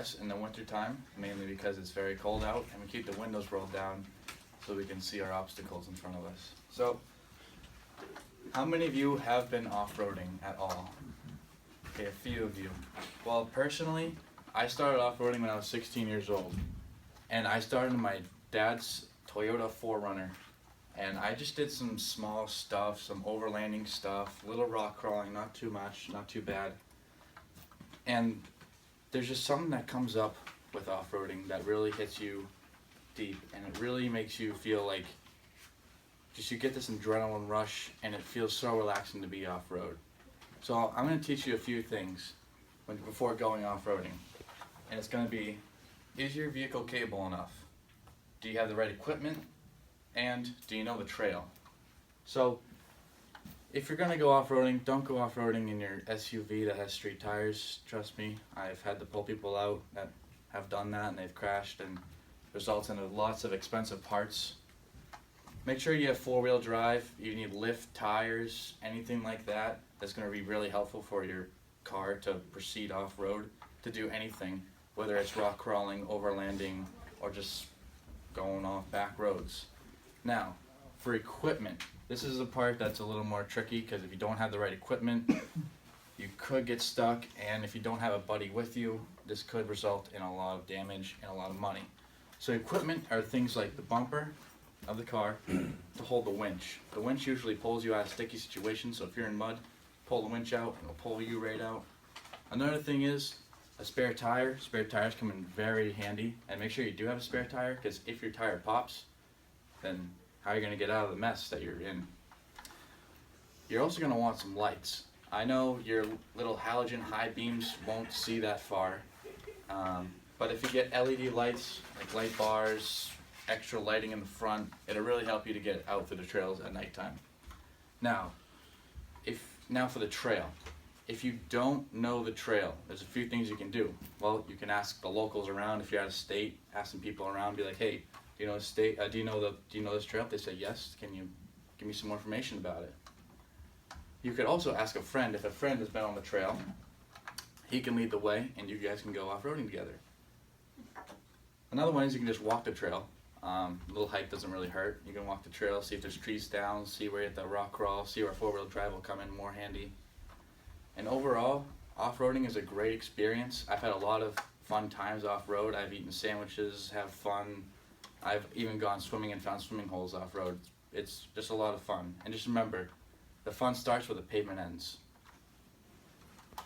us in the winter time, mainly because it's very cold out, and we keep the windows rolled down so we can see our obstacles in front of us. So, how many of you have been off-roading at all? Okay, a few of you. Well, personally, I started off-roading when I was 16 years old, and I started in my dad's Toyota 4Runner, and I just did some small stuff, some overlanding stuff, little rock crawling, not too much, not too bad. And there's just something that comes up with off-roading that really hits you deep, and it really makes you feel like just you get this adrenaline rush, and it feels so relaxing to be off-road. So I'm going to teach you a few things before going off-roading, and it's going to be, is your vehicle capable enough? Do you have the right equipment? And do you know the trail? So if you're going to go off-roading, don't go off-roading in your SUV that has street tires. Trust me, I've had to pull people out that have done that, and they've crashed, and results in lots of expensive parts. Make sure you have four-wheel drive. You need lift, tires, anything like that. That's going to be really helpful for your car to proceed off-road, to do anything, whether it's rock crawling, overlanding, or just going off back roads. Now, for equipment, this is the part that's a little more tricky, because if you don't have the right equipment, you could get stuck, and if you don't have a buddy with you, this could result in a lot of damage and a lot of money. So equipment are things like the bumper of the car to hold the winch. The winch usually pulls you out of sticky situations, so if you're in mud, pull the winch out, and it'll pull you right out. Another thing is a spare tire. Spare tires come in very handy, and make sure you do have a spare tire, because if your tire pops, then how are you going to get out of the mess that you're in? You're also going to want some lights. I know your little halogen high beams won't see that far, but if you get LED lights, like light bars, extra lighting in the front, it'll really help you to get out through the trails at nighttime. Now for the trail. If you don't know the trail, there's a few things you can do. Well, you can ask the locals around. If you're out of state, ask some people around. Be like, hey, do you know this trail? If they say yes, can you give me some more information about it? You could also ask a friend. If a friend has been on the trail, he can lead the way, and you guys can go off-roading together. Another one is you can just walk the trail. A little hike doesn't really hurt. You can walk the trail, see if there's trees down, see where you have the rock crawl, see where four-wheel drive will come in more handy. And overall, off-roading is a great experience. I've had a lot of fun times off-road. I've eaten sandwiches, have fun. I've even gone swimming and found swimming holes off-road. It's just a lot of fun. And just remember, the fun starts where the pavement ends.